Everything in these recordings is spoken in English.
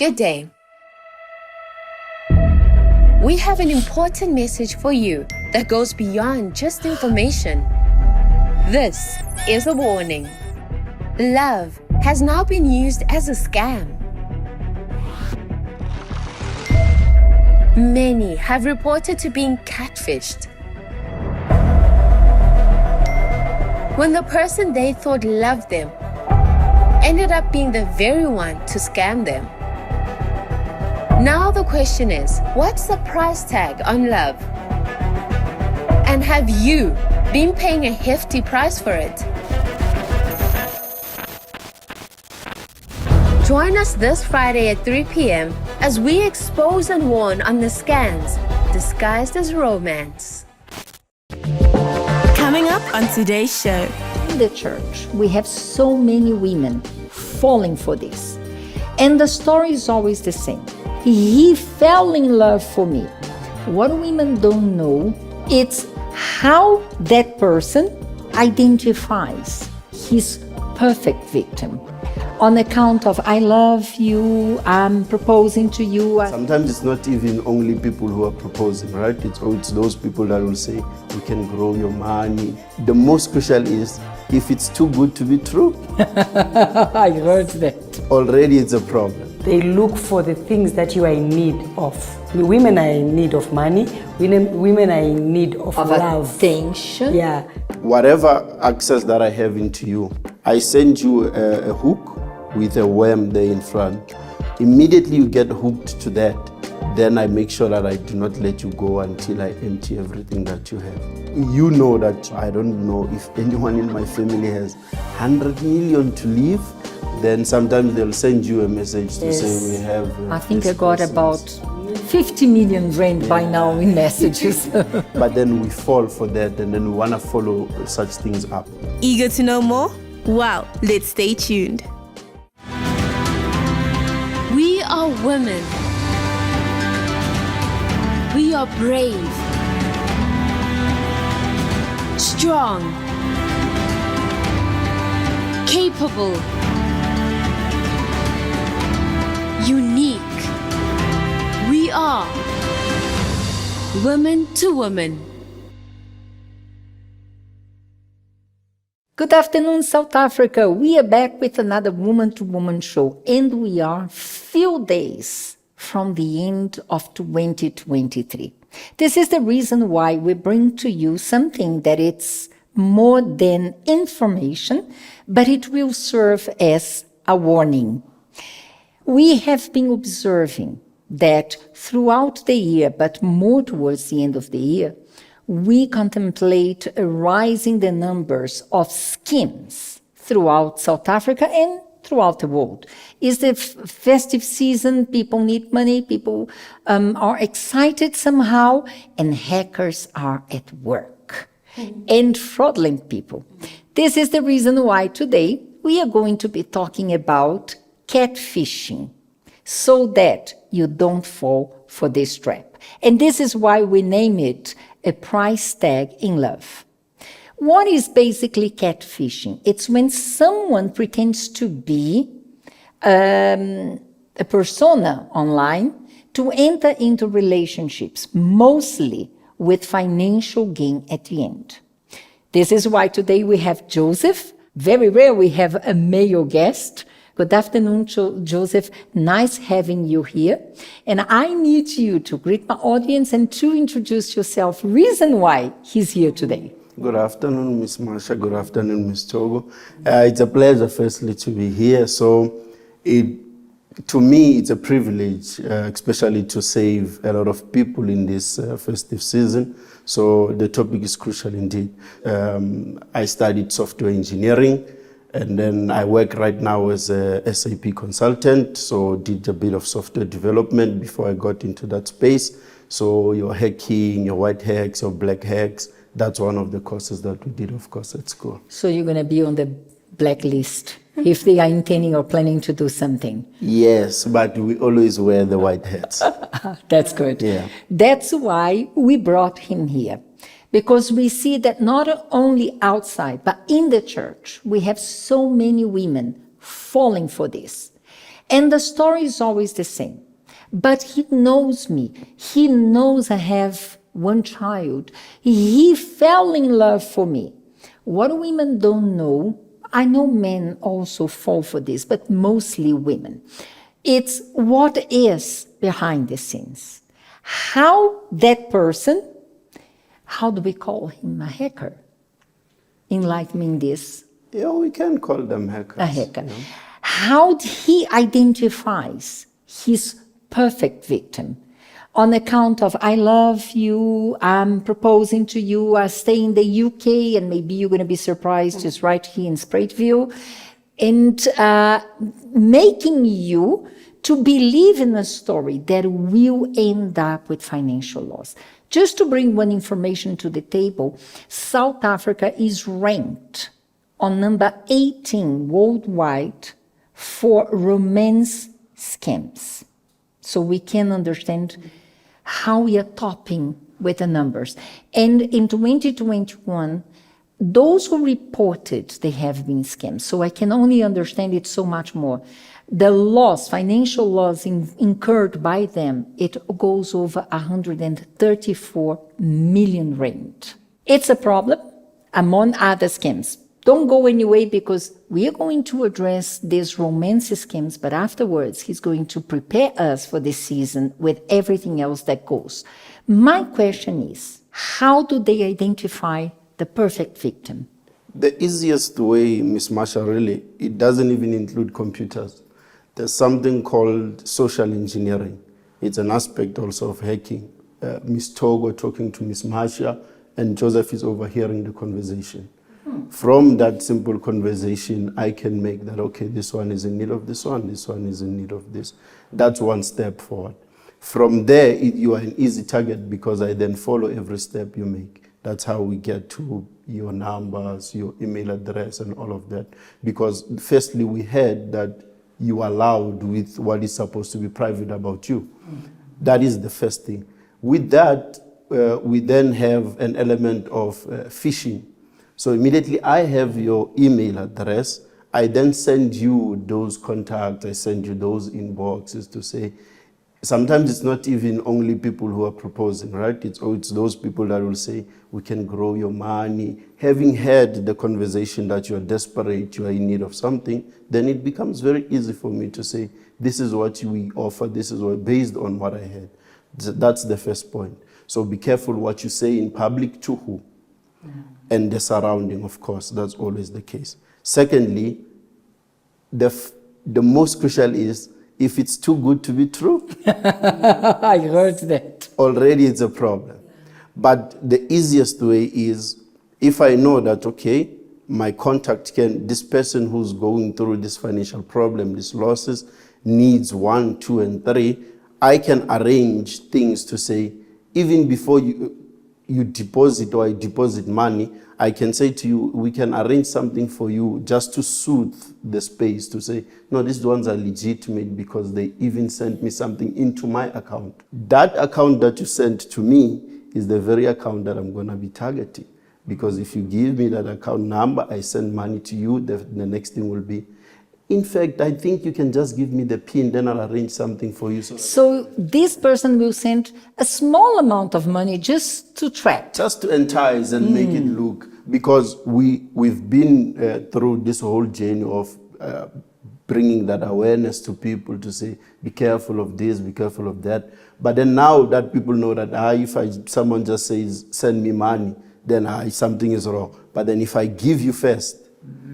Good day. We have an important message for you that goes beyond just information. This is a warning. Love has now been used as a scam. Many have reported to being catfished. When the person they thought loved them ended up being the very one to scam them. Now the question is, what's the price tag on love? And have you been paying a hefty price for it? Join us this Friday at 3 p.m. as we expose and warn on the scams disguised as romance. Coming up on today's show. In the church, we have so many women falling for this. And the story is always the same. He fell in love for me. What women don't know, it's how that person identifies his perfect victim. On account of, I love you, I'm proposing to you. Sometimes it's not even only people who are proposing, right? It's those people that will say, we can grow your money. The most crucial is, if it's too good to be true. I heard that. Already it's a problem. They look for the things that you are in need of. Women are in need of money. Women are in need of love. Attention. Yeah. Whatever access that I have into you, I send you a hook with a worm there in front. Immediately you get hooked to that, then I make sure that I do not let you go until I empty everything that you have. You know that I don't know if anyone in my family has 100 million to leave, then sometimes they'll send you a message to say we have... I think I got about 50 million rand by now in messages. But then we fall for that and then we want to follow such things up. Eager to know more? Wow, let's stay tuned. We are women. We are brave, strong, capable, unique. We are women to women. Good afternoon, South Africa. We are back with another Woman to Woman show, and we are few days from the end of 2023. This is the reason why we bring to you something that it's more than information, but it will serve as a warning. We have been observing that throughout the year, but more towards the end of the year, we contemplate a rise in the numbers of schemes throughout South Africa and throughout the world. It's the festive season, people need money, people are excited somehow, and hackers are at work and fraudulent people. This is the reason why today we are going to be talking about catfishing, so that you don't fall for this trap. And this is why we name it a price tag in love. What is basically catfishing? It's when someone pretends to be a persona online to enter into relationships, mostly with financial gain at the end. This is why today we have Joseph. Very rare we have a male guest. Good afternoon, Joseph. Nice having you here. And I need you to greet my audience and to introduce yourself, reason why he's here today. Good afternoon, Ms. Marsha. Good afternoon, Ms. Togo. It's a pleasure, firstly, to be here. So, to me, it's a privilege, especially to save a lot of people in this festive season. So, the topic is crucial indeed. I studied software engineering. And then I work right now as a SAP consultant, so did a bit of software development before I got into that space. So your hacking, your white hacks, your black hacks, that's one of the courses that we did, of course, at school. So you're going to be on the blacklist if they are intending or planning to do something? Yes, but we always wear the white hats. That's good. Yeah. That's why we brought him here. Because we see that not only outside, but in the church, we have so many women falling for this. And the story is always the same. But he knows me. He knows I have one child. He fell in love for me. What women don't know, I know men also fall for this, but mostly women. It's what is behind the scenes. How that person, how do we call him? A hacker? Enlighten me in this. Yeah, we can call them hackers. A hacker. Yeah. How he identifies his perfect victim on account of, I love you, I'm proposing to you, I stay in the UK, and maybe you're going to be surprised, just right here in Spraiteville, and making you to believe in a story that will end up with financial loss. Just to bring one information to the table, South Africa is ranked on number 18 worldwide for romance scams. So we can understand how we are topping with the numbers. And in 2021, those who reported they have been scammed, so I can only understand it so much more. The loss, financial loss incurred by them, it goes over 134 million rand. It's a problem among other scams. Don't go anyway, because we are going to address these romance scams, but afterwards he's going to prepare us for this season with everything else that goes. My question is, how do they identify the perfect victim? The easiest way, Ms. Marsha, really, it doesn't even include computers. There's something called social engineering. It's an aspect also of hacking. Ms. Togo talking to Ms. Marsha, and Joseph is overhearing the conversation. From that simple conversation, I can make that, okay, this one is in need of this one is in need of this. That's one step forward. From there, you are an easy target, because I then follow every step you make. That's how we get to your numbers, your email address, and all of that. Because firstly, we heard that you are allowed with what is supposed to be private about you. That is the first thing. With that, we then have an element of phishing. So immediately I have your email address. I then send you those contacts. I send you those inboxes to say, sometimes it's not even only people who are proposing, right? It's those people that will say, we can grow your money. Having heard the conversation that you're desperate, you are in need of something, then it becomes very easy for me to say, this is what we offer, this is what, based on what I heard. That's the first point. So be careful what you say in public to who. And the surrounding, of course, that's always the case. Secondly, the most crucial is, if it's too good to be true, I heard that. Already it's a problem. But the easiest way is, if I know that, okay, my contact this person who's going through this financial problem, these losses, needs 1, 2, and 3, I can arrange things to say, even before you deposit or I deposit money, I can say to you, we can arrange something for you just to soothe the space, to say, no, these ones are legitimate because they even sent me something into my account. That account that you sent to me is the very account that I'm going to be targeting. Because if you give me that account number, I send money to you, the next thing will be, in fact, I think you can just give me the PIN, then I'll arrange something for you. So this person will send a small amount of money just to track. Just to entice and make it look, because we've been through this whole journey of bringing that awareness to people to say, be careful of this, be careful of that. But then now that people know that if someone just says, send me money, then something is wrong. But then if I give you first,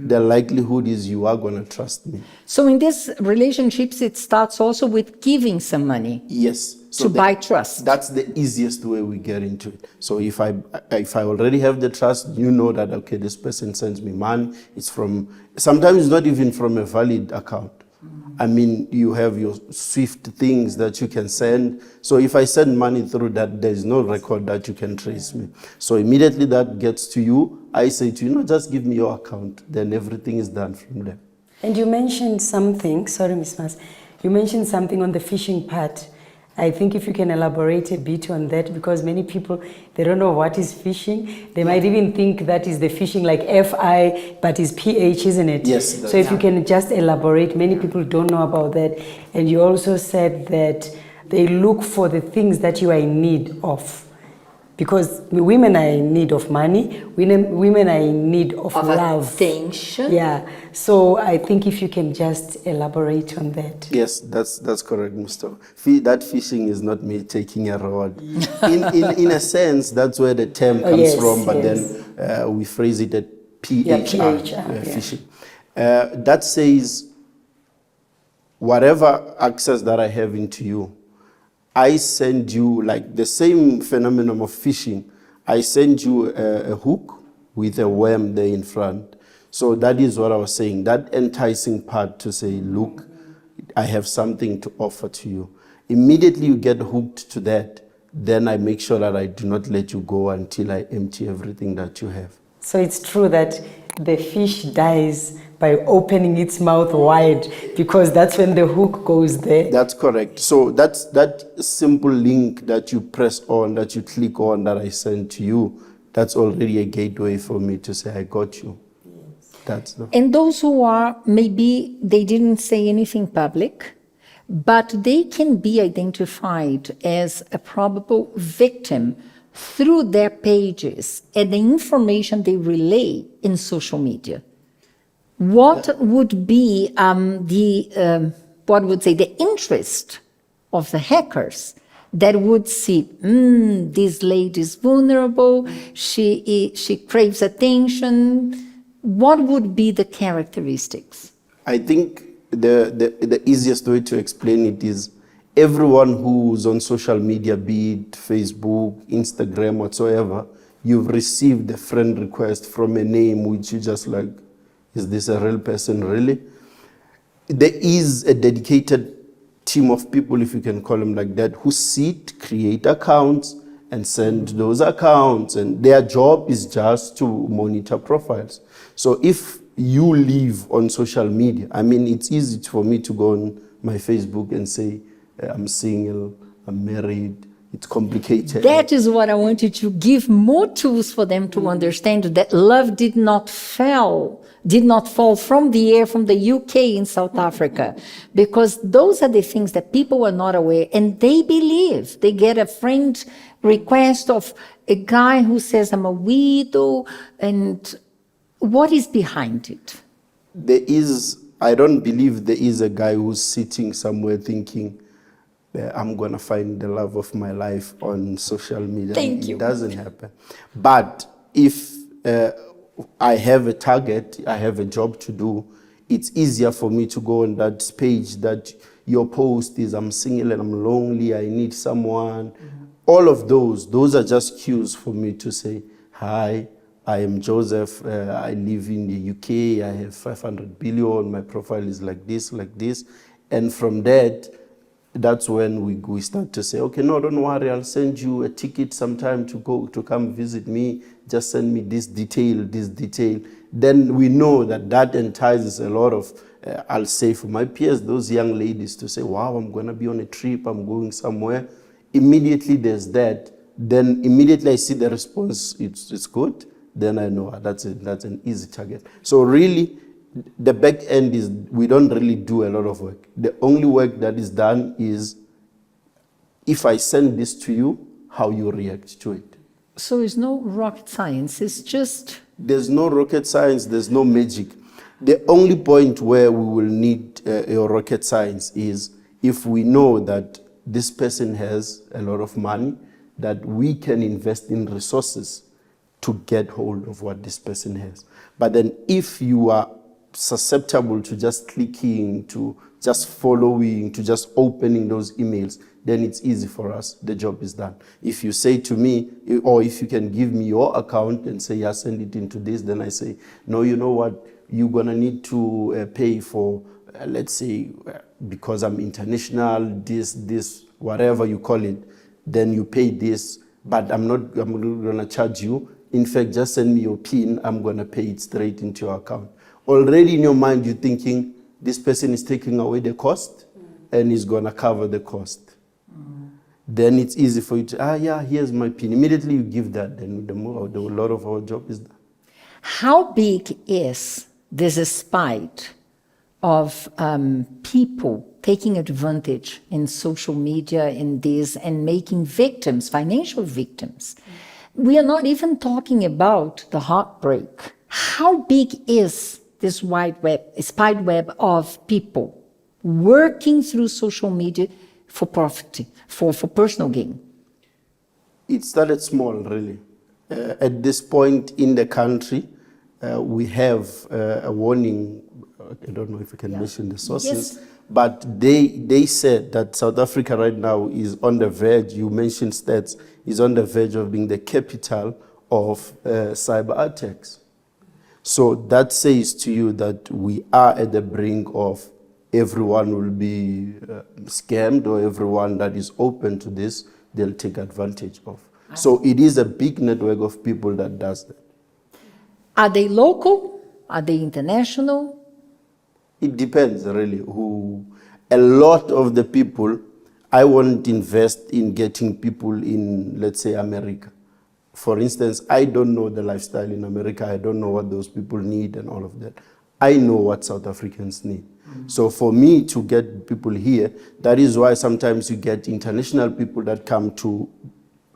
the likelihood is you are going to trust me. So in these relationships, it starts also with giving some money. Yes. To buy trust. That's the easiest way we get into it. So if I already have the trust, you know that, okay, this person sends me money. Sometimes it's not even from a valid account. I mean, you have your SWIFT things that you can send. So if I send money through that, there's no record that you can trace me. So immediately that gets to you, I say to you, no, just give me your account. Then everything is done from there. And you mentioned something, sorry, Ms. Mas, you mentioned something on the phishing part. I think if you can elaborate a bit on that, because many people, they don't know what is phishing. They might even think that is the phishing like F-I, but it's P-H, isn't it? Yes. So if you can just elaborate, many people don't know about that. And you also said that they look for the things that you are in need of. Because women are in need of money, women are in need of love. Attention. Yeah, so I think if you can just elaborate on that. Yes, that's correct, Mr. That phishing is not me taking a reward. In a sense, that's where the term comes yes, from, but yes. then we phrase it at PHR, phishing. That says, whatever access that I have into you, I send you, like the same phenomenon of phishing, I send you a hook with a worm there in front. So that is what I was saying, that enticing part to say, look, I have something to offer to you. Immediately you get hooked to that, then I make sure that I do not let you go until I empty everything that you have. So it's true that the fish dies by opening its mouth wide, because that's when the hook goes there. That's correct. So that's that simple link that you press on, that you click on, that I send to you, that's already a gateway for me to say, I got you. Yes. And those who are, maybe they didn't say anything public, but they can be identified as a probable victim through their pages and the information they relay in social media. What would be the interest of the hackers that would see, this lady is vulnerable, she craves attention? What would be the characteristics? I think the easiest way to explain it is everyone who's on social media, be it Facebook, Instagram, whatsoever, you've received a friend request from a name which you just like, is this a real person, really? There is a dedicated team of people, if you can call them like that, who sit, create accounts, and send those accounts. And their job is just to monitor profiles. So if you live on social media, I mean, it's easy for me to go on my Facebook and say, I'm single, I'm married. It's complicated. That is what I wanted to give more tools for them to understand, that love did not fall from the air from the UK in South Africa, because those are the things that people are not aware, and they believe. They get a friend request of a guy who says, I'm a widow, and what is behind it? I don't believe there is a guy who's sitting somewhere thinking, I'm going to find the love of my life on social media. Thank you. It doesn't happen. But if I have a target, I have a job to do, it's easier for me to go on that page that your post is, I'm single and I'm lonely, I need someone. Mm-hmm. All of those are just cues for me to say, hi, I am Joseph, I live in the UK, I have 500 billion, my profile is like this. And from that's when we start to say, okay, no, don't worry, I'll send you a ticket sometime to come visit me. Just send me this detail. Then we know that entices a lot of, I'll say for my peers, those young ladies to say, wow, I'm going to be on a trip, I'm going somewhere. Immediately there's that. Then immediately I see the response, it's good. Then I know that's an easy target. So really, the back end is, we don't really do a lot of work. The only work that is done is, if I send this to you, how you react to it. So it's no rocket science, it's just... There's no rocket science, there's no magic. The only point where we will need a rocket science is if we know that this person has a lot of money, that we can invest in resources to get hold of what this person has. But then if you are susceptible to just clicking, to just following, to just opening those emails, then it's easy for us. The job is done. If you say to me, or if you can give me your account and say, yeah, send it into this, then I say, no, you know what, you're going to need to pay for, let's say, because I'm international, this, whatever you call it, then you pay this, but I'm not going to charge you. In fact, just send me your PIN, I'm going to pay it straight into your account. Already in your mind, you're thinking, this person is taking away the cost and is going to cover the cost. then it's easy for you to, yeah, here's my PIN. Immediately you give that, then a lot of our job is done. How big is this spite of people taking advantage in social media in this and making victims, financial victims? We are not even talking about the heartbreak. How big is this wide web, spider web of people working through social media for profit, for personal gain? It started small, really. At this point in the country, we have a warning. I don't know if I can mention the sources, but they said that South Africa right now is on the verge, you mentioned stats, is on the verge of being the capital of cyber attacks. So that says to you that we are at the brink of everyone will be scammed, or everyone that is open to this, they'll take advantage of. So it is a big network of people that does that. Are they local? Are they international? It depends, really. A lot of the people, I won't invest in getting people in, let's say, America. For instance, I don't know the lifestyle in America. I don't know what those people need and all of that. I know what South Africans need. So for me to get people here, that is why sometimes you get international people that come to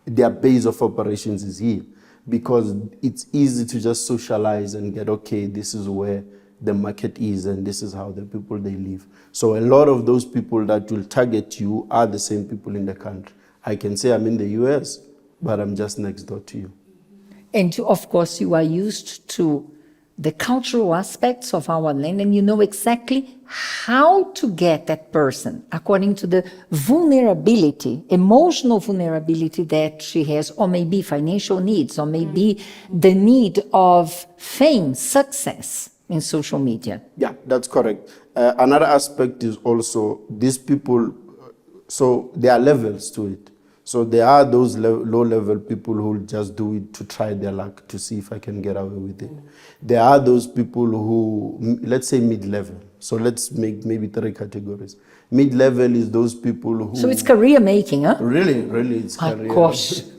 their base of operations is here, because it's easy to just socialize and get, okay, this is where the market is and this is how the people they live. So a lot of those people that will target you are the same people in the country. I can say I'm in the US, but I'm just next door to you. And of course, you are used to the cultural aspects of our land, and you know exactly how to get that person according to the vulnerability, emotional vulnerability that she has, or maybe financial needs, or maybe the need of fame, success in social media. Yeah, that's correct. Another aspect is also these people, so there are levels to it. So there are those low-level people who will just do it to try their luck, to see if I can get away with it. There are those people who, let's say mid-level. So let's make maybe 3 categories. Mid-level is those people who... So it's career making, huh? Really, it's career. Of course.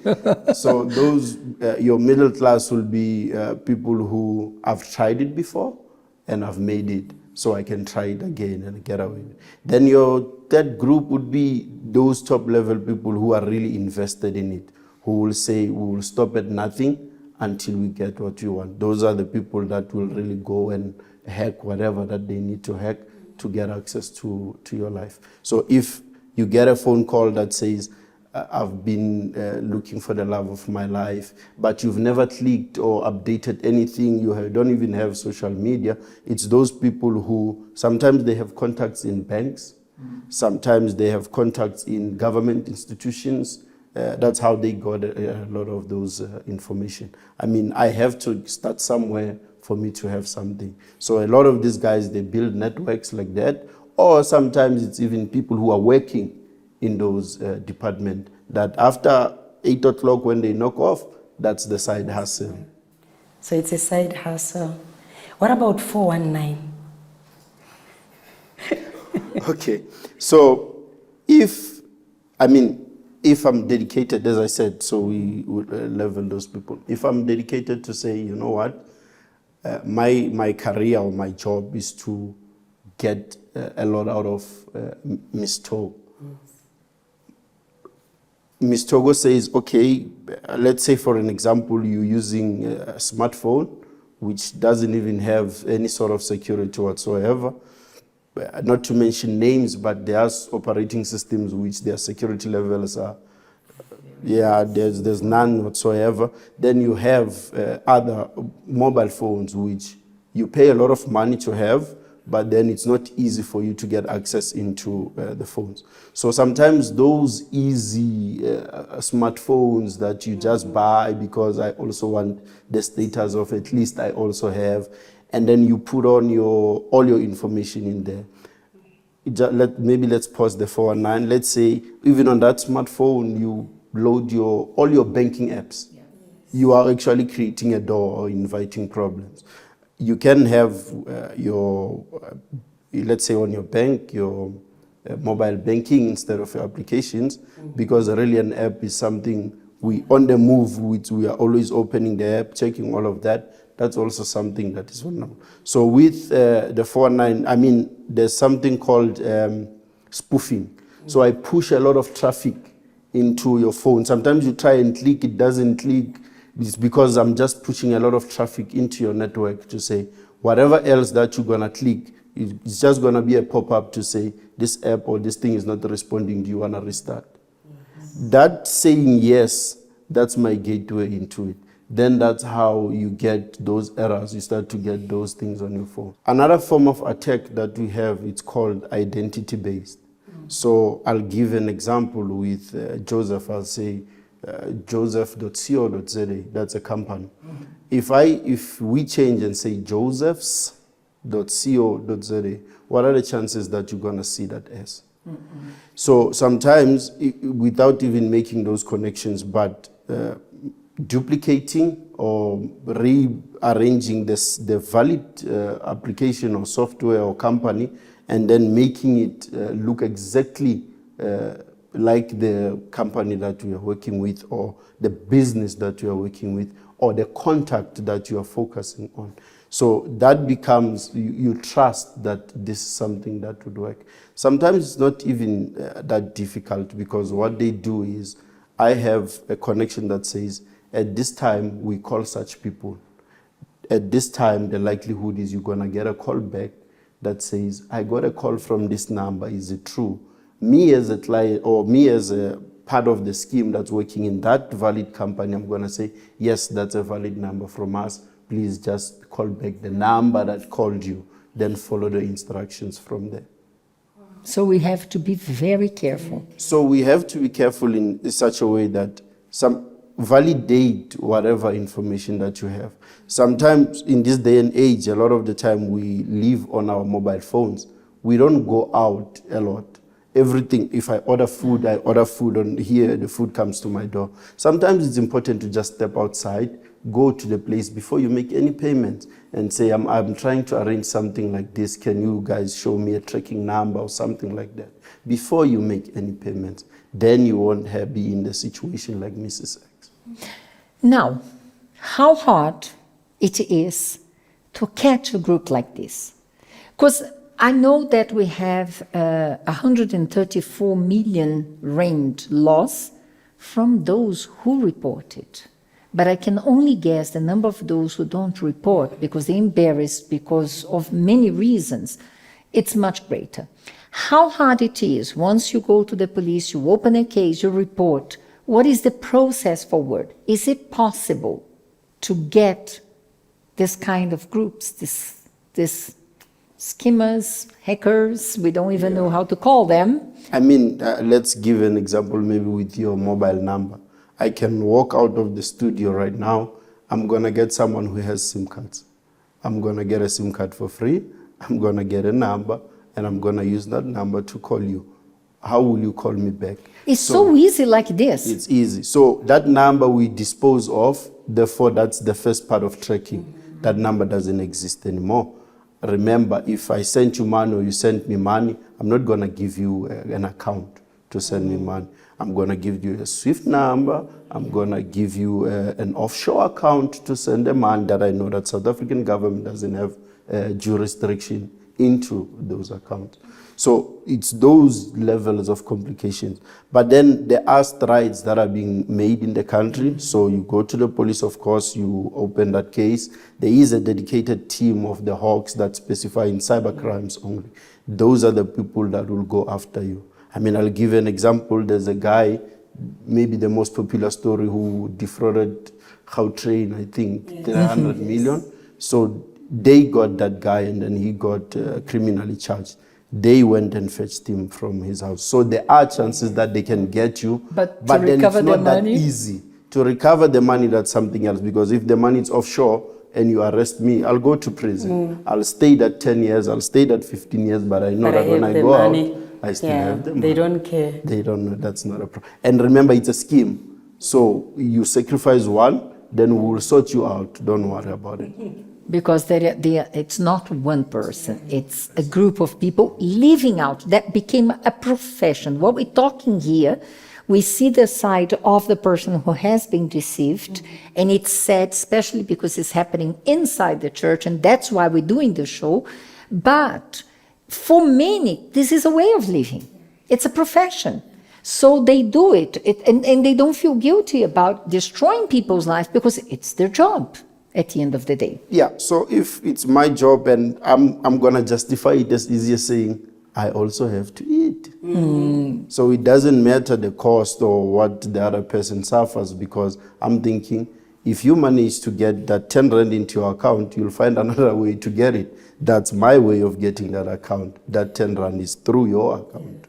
So those, your middle class will be people who have tried it before and have made it, so I can try it again and get away with it. Then your third group would be those top level people who are really invested in it, who will say, we will stop at nothing until we get what we want. Those are the people that will really go and hack whatever that they need to hack to get access to your life. So if you get a phone call that says, I've been looking for the love of my life, but you've never clicked or updated anything, don't even have social media, it's those people who sometimes they have contacts in banks, sometimes they have contacts in government institutions. That's how they got a lot of those information. I mean, I have to start somewhere for me to have something. So a lot of these guys, they build networks like that, or sometimes it's even people who are working in those departments that after 8 o'clock when they knock off, that's the side hustle. So it's a side hustle. What about 419? Okay, so if I'm dedicated, as I said, so we would level those people. If I'm dedicated to say, you know what, my career or my job is to get a lot out of Miss Togo. Ms. Togo says, okay, let's say for an example, you're using a smartphone, which doesn't even have any sort of security whatsoever. Not to mention names, but there's operating systems which their security levels are, there's none whatsoever. Then you have other mobile phones, which you pay a lot of money to have, but then it's not easy for you to get access into the phones. So sometimes those easy smartphones that you just buy because I also want the status of at least I also have, and then you put on all your information in there. Maybe let's pause the 419. Let's say even on that smartphone, you load all your banking apps. Yeah. You are actually creating a door or inviting problems. You can have let's say on your bank, your mobile banking instead of your applications, because really an app is something we on the move, which we are always opening the app, checking all of that. That's also something that is vulnerable. So with the 4.9, I mean, there's something called spoofing. So I push a lot of traffic into your phone. Sometimes you try and click, it doesn't click. It's because I'm just pushing a lot of traffic into your network to say, whatever else that you're gonna click, it's just gonna be a pop-up to say, this app or this thing is not responding, do you wanna restart? That saying yes, that's my gateway into it. Then that's how you get those errors. You start to get those things on your phone. Another form of attack that we have, it's called identity-based. So I'll give an example with Joseph. I'll say joseph.co.za, that's a company. If we change and say josephs.co.za, what are the chances that you're gonna see that S? So sometimes, without even making those connections, but duplicating or rearranging the valid application or software or company, and then making it look exactly like the company that we are working with, or the business that you are working with, or the contact that you are focusing on. So that becomes, you trust that this is something that would work. Sometimes it's not even that difficult, because what they do is, I have a connection that says, at this time we call such people. At this time, the likelihood is you're gonna get a call back that says, I got a call from this number, is it true? Me as a client, or me as a part of the scheme that's working in that valid company, I'm gonna say, yes, that's a valid number from us. Please just call back the number that called you, then follow the instructions from there. So we have to be very careful. So we have to be careful in such a way that validate whatever information that you have. Sometimes in this day and age, a lot of the time we live on our mobile phones. We don't go out a lot. Everything, if I order food on here, the food comes to my door. Sometimes it's important to just step outside, go to the place before you make any payment and say, I'm trying to arrange something like this. Can you guys show me a tracking number or something like that? Before you make any payments, then you won't be in the situation like Mrs. X. Now, how hard it is to catch a group like this? Because I know that we have 134 million rand loss from those who reported. But I can only guess the number of those who don't report because they're embarrassed because of many reasons. It's much greater. How hard it is, once you go to the police, you open a case, you report, what is the process forward? Is it possible to get this kind of groups, this skimmers, hackers, we don't even know how to call them? I mean, let's give an example maybe with your mobile number. I can walk out of the studio right now. I'm going to get someone who has SIM cards. I'm going to get a SIM card for free. I'm going to get a number, and I'm going to use that number to call you. How will you call me back? It's so easy like this. It's easy. So that number we dispose of, therefore that's the first part of tracking. That number doesn't exist anymore. Remember, if I sent you money or you sent me money, I'm not going to give you an account to send me money. I'm going to give you a SWIFT number. I'm going to give you an offshore account to send the money that I know that South African government doesn't have jurisdiction into those accounts. So it's those levels of complications. But then there are strides that are being made in the country. So you go to the police, of course, you open that case. There is a dedicated team of the Hawks that specify in cyber crimes only. Those are the people that will go after you. I mean, I'll give an example. There's a guy, maybe the most popular story, who defrauded Gautrain, I think, 300 million. So they got that guy and then he got criminally charged. They went and fetched him from his house. So there are chances that they can get you, but then it's not that easy. To recover the money, that's something else, because if the money is offshore and you arrest me, I'll go to prison. I'll stay that 10 years, I'll stay that 15 years, but I know that when I go out, I still have them. They don't care. They don't know. That's not a problem. And remember, it's a scheme. So you sacrifice one, then we will sort you out. Don't worry about it. Because it's not one person, it's a group of people living out. That became a profession. What we're talking here, we see the side of the person who has been deceived, and it's sad, especially because it's happening inside the church, and that's why we're doing the show. But for many, this is a way of living. It's a profession. So they do it, and they don't feel guilty about destroying people's lives because it's their job at the end of the day. Yeah, so if it's my job and I'm going to justify it as easy as saying, I also have to eat. So it doesn't matter the cost or what the other person suffers, because I'm thinking, if you manage to get that 10 rand into your account, you'll find another way to get it. That's my way of getting that account. That 10 rand is through your account.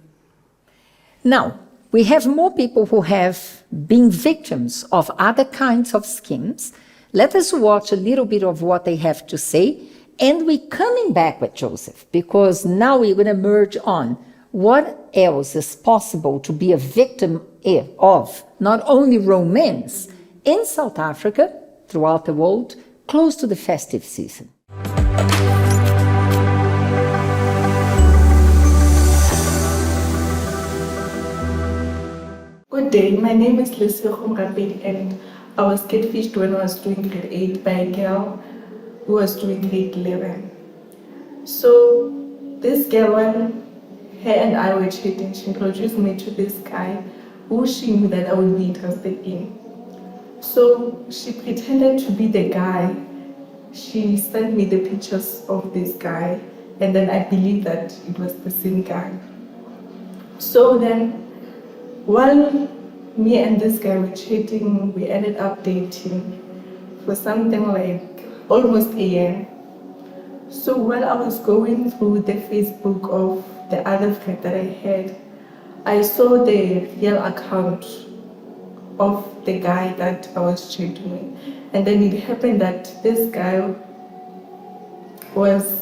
Now, we have more people who have been victims of other kinds of schemes. Let us watch a little bit of what they have to say, and we're coming back with Joseph, because now we're going to merge on what else is possible to be a victim of, not only romance, in South Africa, throughout the world, close to the festive season. Good day, my name is Leslie Khumrapi, and I was catfished when I was doing grade 8 by a girl who was doing grade 11. So this girl, when her and I were chatting, she introduced me to this guy who she knew that I would be interested in. So she pretended to be the guy. She sent me the pictures of this guy, and then I believed that it was the same guy. So then, while me and this guy were chatting, we ended up dating for something like almost a year. So while I was going through the Facebook of the other friend that I had, I saw the real account of the guy that I was chatting with. And then it happened that this guy was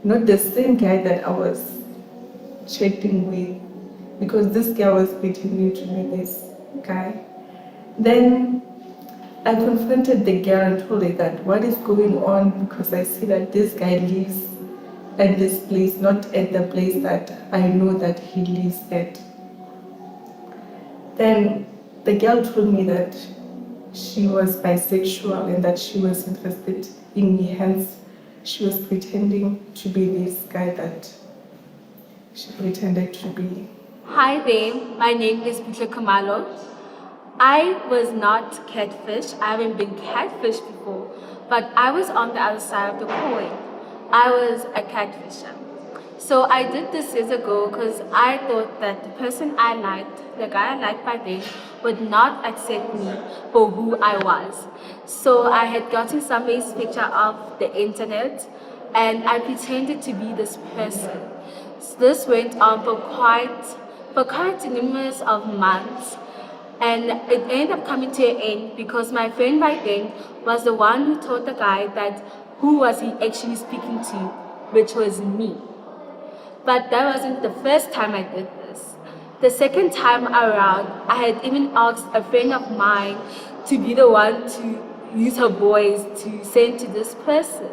not the same guy that I was chatting with, because this guy was pretending to be this guy. Then I confronted the girl and told her that what is going on, because I see that this guy lives at this place, not at the place that I know that he lives at. Then the girl told me that she was bisexual and that she was interested in me, hence she was pretending to be this guy that she pretended to be. Hi there, my name is Peter Kamalo. I was not catfished. I haven't been catfished before, but I was on the other side of the coin. I was a catfisher. So I did this years ago because I thought that the person I liked, the guy I liked by then, would not accept me for who I was. So I had gotten somebody's picture off the internet and I pretended to be this person. So this went on for quite numerous of months, and it ended up coming to an end because my friend by then was the one who told the guy that who was he actually speaking to, which was me. But that wasn't the first time I did this. The second time around, I had even asked a friend of mine to be the one to use her voice to send to this person.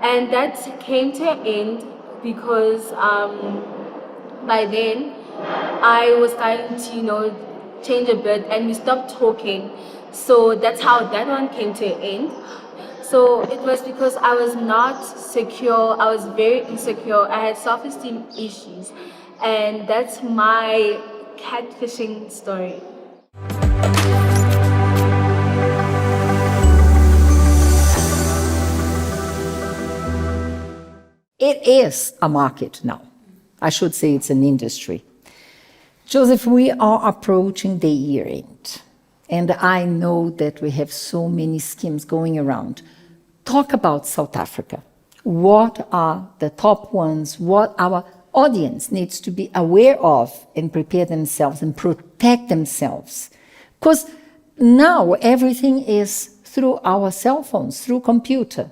And that came to an end because by then I was starting to, change a bit and we stopped talking. So that's how that one came to an end. So it was because I was not secure, I was very insecure, I had self-esteem issues, and that's my catfishing story. It is a market now. I should say it's an industry. Joseph, we are approaching the year end, and I know that we have so many schemes going around. Talk about South Africa. What are the top ones? What our audience needs to be aware of and prepare themselves and protect themselves? Because now everything is through our cell phones, through computer.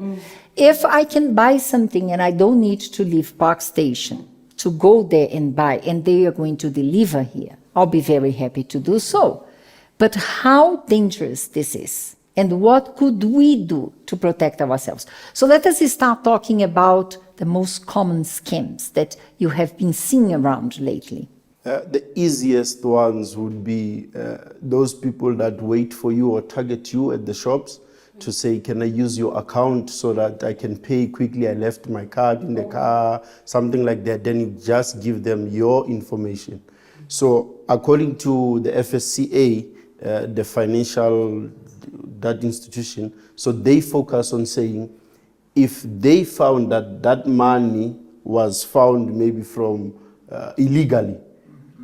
If I can buy something and I don't need to leave Park Station to go there and buy, and they are going to deliver here, I'll be very happy to do so. But how dangerous this is. And what could we do to protect ourselves? So let us start talking about the most common scams that you have been seeing around lately. The easiest ones would be those people that wait for you or target you at the shops to say, can I use your account so that I can pay quickly? I left my card in the car, something like that. Then you just give them your information. So according to the FSCA, the financial, that institution, so they focus on saying, if they found that that money was found maybe from illegally,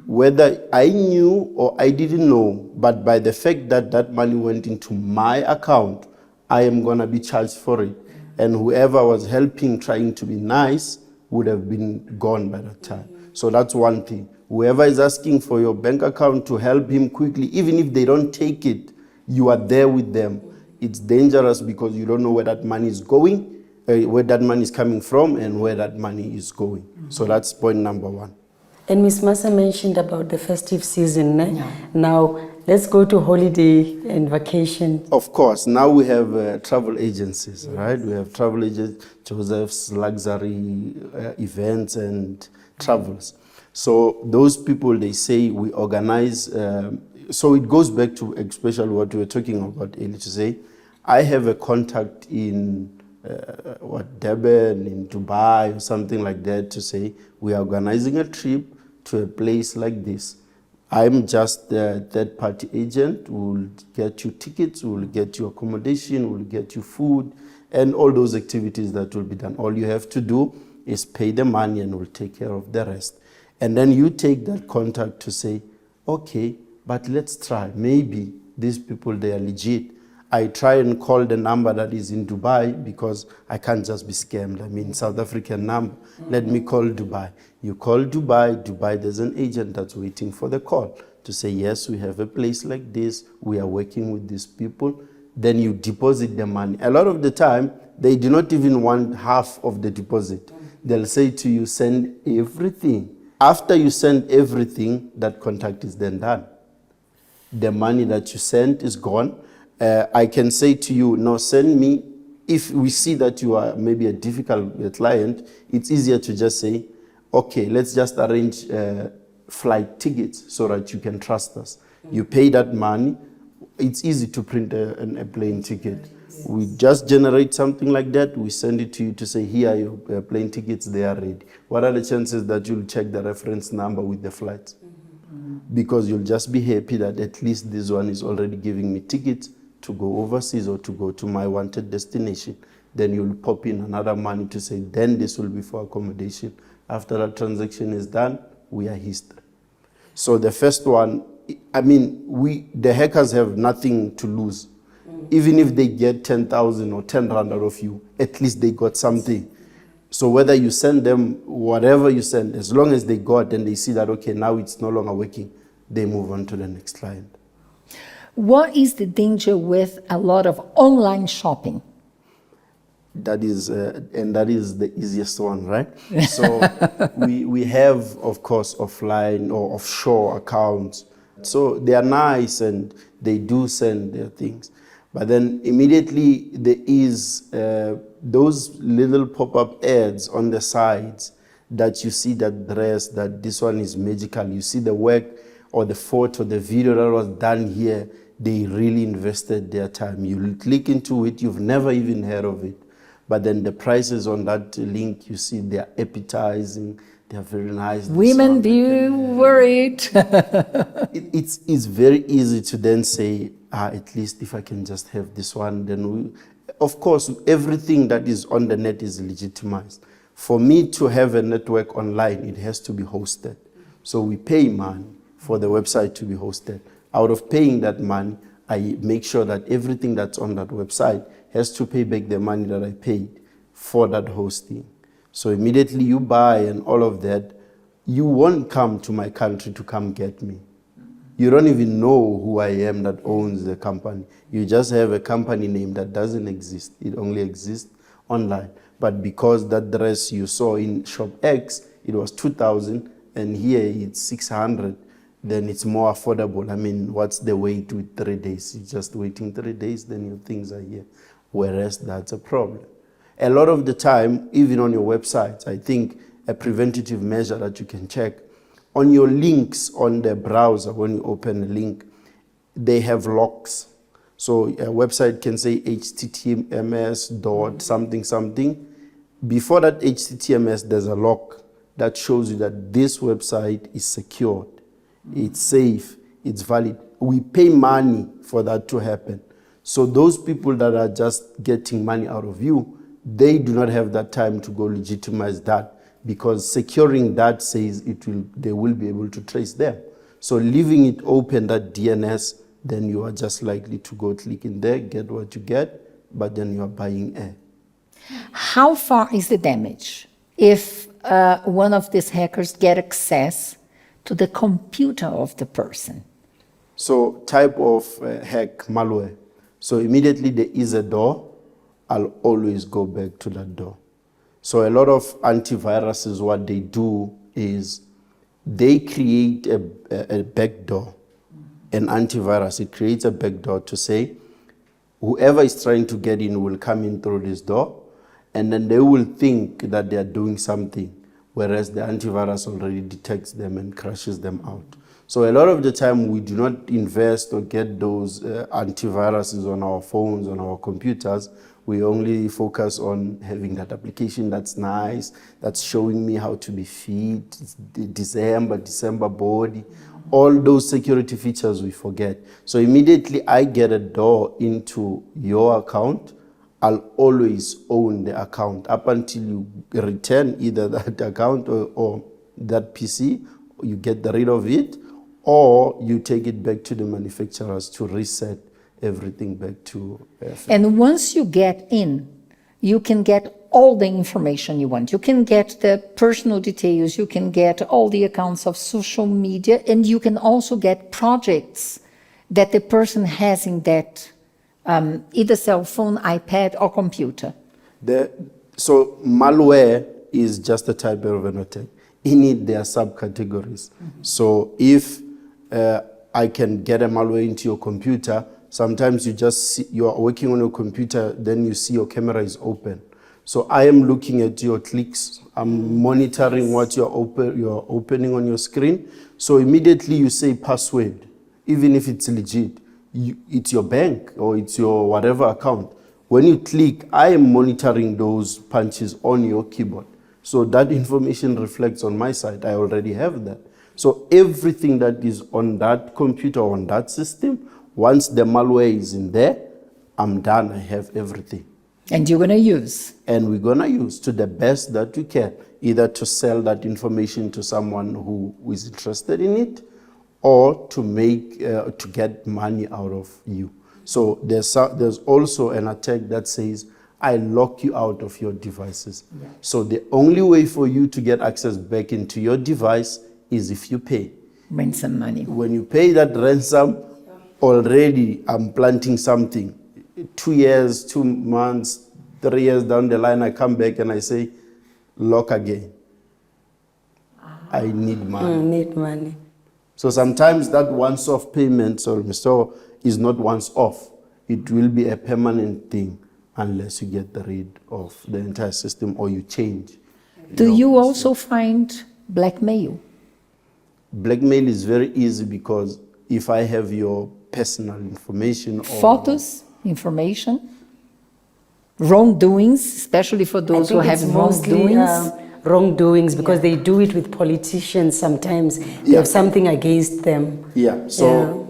whether I knew or I didn't know, but by the fact that that money went into my account, I am going to be charged for it. And whoever was helping, trying to be nice, would have been gone by that time. So that's one thing. Whoever is asking for your bank account to help him quickly, even if they don't take it, you are there with them. It's dangerous because you don't know where that money is going, where that money is coming from, and where that money is going. So that's point number one. And Ms. Massa mentioned about the festive season. Now, let's go to holiday and vacation. Of course, now we have travel agencies, right? We have travel agents, Joseph's Luxury Events and Travels. So those people, they say we organize, so it goes back to especially what we were talking about earlier, to say, I have a contact in Durban, in Dubai, or something like that, to say, we are organizing a trip to a place like this. I'm just the third-party agent. We'll get you tickets, we'll get you accommodation, we'll get you food, and all those activities that will be done. All you have to do is pay the money and we'll take care of the rest. And then you take that contact to say, okay, but let's try. Maybe these people, they are legit. I try and call the number that is in Dubai because I can't just be scammed. I mean, South African number. Let me call Dubai. You call Dubai. Dubai, there's an agent that's waiting for the call to say, yes, we have a place like this. We are working with these people. Then you deposit the money. A lot of the time, they do not even want half of the deposit. They'll say to you, send everything. After you send everything, that contact is then done. The money that you sent is gone. I can say to you, no, send me. If we see that you are maybe a difficult client, it's easier to just say, okay, let's just arrange flight tickets so that you can trust us. You pay that money. It's easy to print a plane ticket. We just generate something like that. We send it to you to say, here are your plane tickets, they are ready. What are the chances that you'll check the reference number with the flights? Because you'll just be happy that at least this one is already giving me tickets to go overseas or to go to my wanted destination. Then you'll pop in another money to say, then this will be for accommodation. After that transaction is done, we are history. So the first one, I mean, the hackers have nothing to lose. Even if they get 10,000 or 10 rand out of you, at least they got something. So whether you send them whatever you send, as long as they got and they see that, okay, now it's no longer working, they move on to the next client. What is the danger with a lot of online shopping? That is the easiest one, right? So we have, of course, offline or offshore accounts. So they are nice and they do send their things. But then immediately there is those little pop-up ads on the sides that you see that dress, that this one is magical. You see the work or the photo, the video that was done here. They really invested their time. You click into it, you've never even heard of it. But then the prices on that link, you see they're appetizing, they're very nice. Women be worried. It's very easy to then say, at least if I can just have this one, then of course, everything that is on the net is legitimized. For me to have a network online, it has to be hosted. So we pay money for the website to be hosted. Out of paying that money, I make sure that everything that's on that website has to pay back the money that I paid for that hosting. So immediately you buy and all of that, you won't come to my country to come get me. You don't even know who I am that owns the company. You just have a company name that doesn't exist. It only exists online. But because that dress you saw in shop X, it was 2,000 and here it's 600. then it's more affordable. I mean, what's the wait with 3 days? You're just waiting 3 days, then your things are here. Whereas that's a problem. A lot of the time, even on your website, I think a preventative measure that you can check, on your links on the browser, when you open a link, they have locks. So a website can say https dot something something. Before that HTTPS, there's a lock that shows you that this website is secured, it's safe, it's valid. We pay money for that to happen. So those people that are just getting money out of you, they do not have that time to go legitimize that, because securing that says they will be able to trace them. So leaving it open, that DNS, then you are just likely to go click in there, get what you get, but then you are buying air. How far is the damage if one of these hackers get access to the computer of the person? So type of hack, malware. So immediately there is a door, I'll always go back to that door. So a lot of antiviruses, what they do is they create a backdoor. An antivirus, it creates a backdoor to say, whoever is trying to get in will come in through this door, and then they will think that they are doing something, whereas the antivirus already detects them and crashes them out. So a lot of the time we do not invest or get those antiviruses on our phones, on our computers. We only focus on having that application that's nice, that's showing me how to be fit, December body. All those security features we forget. So immediately I get a door into your account, I'll always own the account up until you return either that account or that PC, you get rid of it, or you take it back to the manufacturers to reset everything back to And once you get in, you can get all the information you want. You can get the personal details, you can get all the accounts of social media, and you can also get projects that the person has in that either cell phone, iPad, or computer. So malware is just a type of an attack. In it, there are subcategories. So if I can get a malware into your computer, sometimes you are working on your computer, then you see your camera is open. So I am looking at your clicks, I'm monitoring what you're opening on your screen. So immediately you say password, even if it's legit, it's your bank or it's your whatever account. When you click, I am monitoring those punches on your keyboard. So that information reflects on my side, I already have that. So everything that is on that computer, on that system, once the malware is in there, I'm done, I have everything. And you're going to use. And we're going to use to the best that we can, either to sell that information to someone who is interested in it, or to make to get money out of you. So there's also an attack that says, I lock you out of your devices. Yeah. So the only way for you to get access back into your device is if you pay. Ransom money. When you pay that ransom, already I'm planting something. 2 years, 2 months, 3 years down the line, I come back and I say, lock again. I need money. Need money. So sometimes that once-off payment, is not once-off. It will be a permanent thing unless you get rid of the entire system or you change. Do you also find blackmail? Blackmail is very easy because if I have your personal information, or photos, information, wrongdoings, especially for those who have wrongdoings. Wrongdoings, because they do it with politicians sometimes. They have something against them. Yeah, so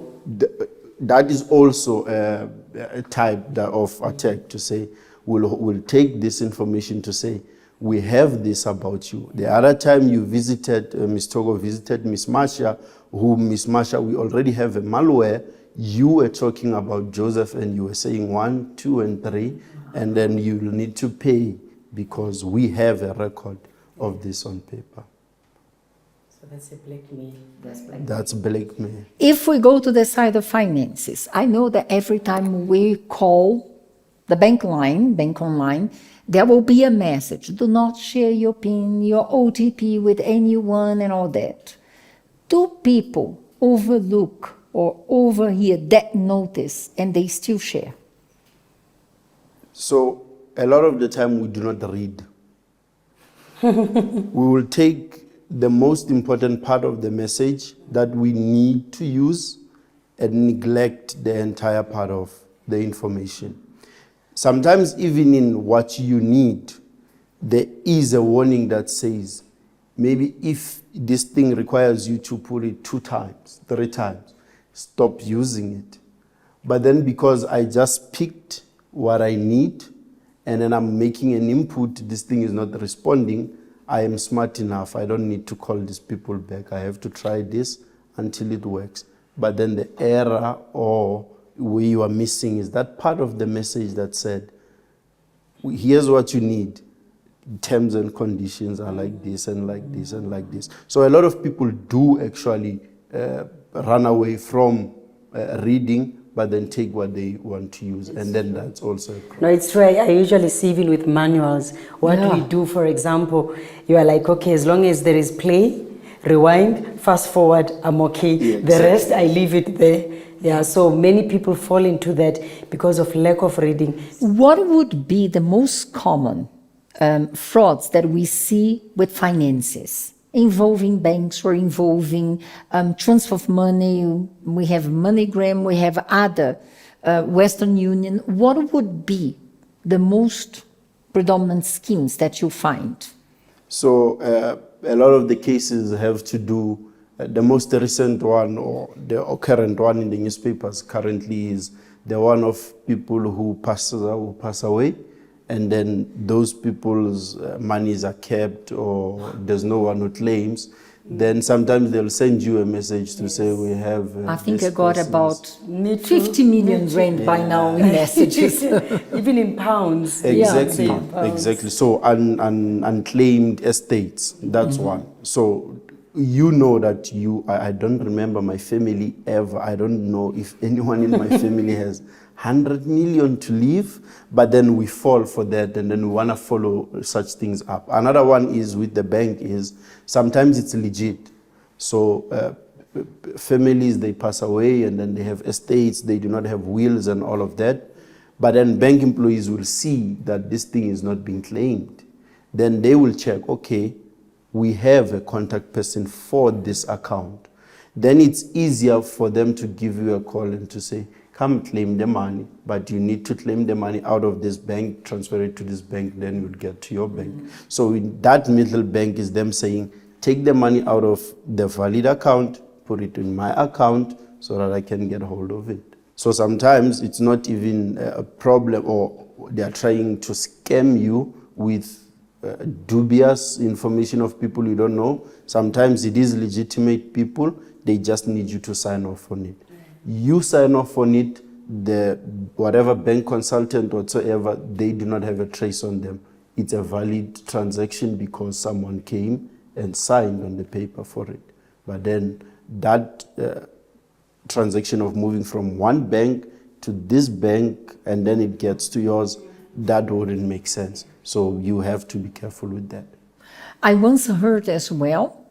that is also a type of attack to say, we'll take this information to say, we have this about you. The other time you visited, Ms. Togo visited Ms. Marsha, Ms. Marsha, we already have a malware. You were talking about Joseph and you were saying 1, 2, and 3, and then you need to pay because we have a record of this on paper. So that's a blackmail. That's blackmail. If we go to the side of finances, I know that every time we call the bank online, there will be a message. Do not share your PIN, your OTP with anyone and all that. Do people overlook or overhear that notice and they still share? So a lot of the time we do not read. We will take the most important part of the message that we need to use and neglect the entire part of the information. Sometimes even in what you need, there is a warning that says, maybe if this thing requires you to put it 2 times, 3 times, stop using it. But then because I just picked what I need and then I'm making an input, this thing is not responding, I am smart enough, I don't need to call these people back. I have to try this until it works. But then the error or where you are missing is that part of the message that said, here's what you need. Terms and conditions are like this and like this and like this. So a lot of people do actually run away from reading, but then take what they want to use. And then that's also a problem. No, it's true. I usually see even with manuals, what we do, for example, you are like, okay, as long as there is play, rewind, fast forward, I'm okay. Yeah, the rest, I leave it there. Yeah, so many people fall into that because of lack of reading. What would be the most common frauds that we see with finances, involving banks or involving transfer of money? We have MoneyGram, we have other, Western Union. What would be the most predominant schemes that you find? So a lot of the cases have to do, the most recent one or the current one in the newspapers currently is the one of people who pass away, and then those people's monies are kept or there's no one who claims. Then sometimes they'll send you a message to say we have. I think I got about Me too. 50 million rand by now in messages. Even in pounds. Exactly, Yeah. exactly. So unclaimed estates, that's one. So you know that I don't remember my family ever. I don't know if anyone in my family has 100 million to leave, but then we fall for that and then we want to follow such things up. Another one is with the bank is sometimes it's legit. So families, they pass away and then they have estates, they do not have wills and all of that. But then bank employees will see that this thing is not being claimed. Then they will check, okay, we have a contact person for this account. Then it's easier for them to give you a call and to say, come claim the money, but you need to claim the money out of this bank, transfer it to this bank, then you'll get to your bank. So in that middle bank is them saying, take the money out of the valid account, put it in my account so that I can get hold of it. So sometimes it's not even a problem, or they are trying to scam you with dubious information of people you don't know. Sometimes it is legitimate people, they just need you to sign off on it. You sign off on it, the whatever bank consultant whatsoever, they do not have a trace on them. It's a valid transaction because someone came and signed on the paper for it. But then that transaction of moving from one bank to this bank and then it gets to yours, that wouldn't make sense. So you have to be careful with that. I once heard as well,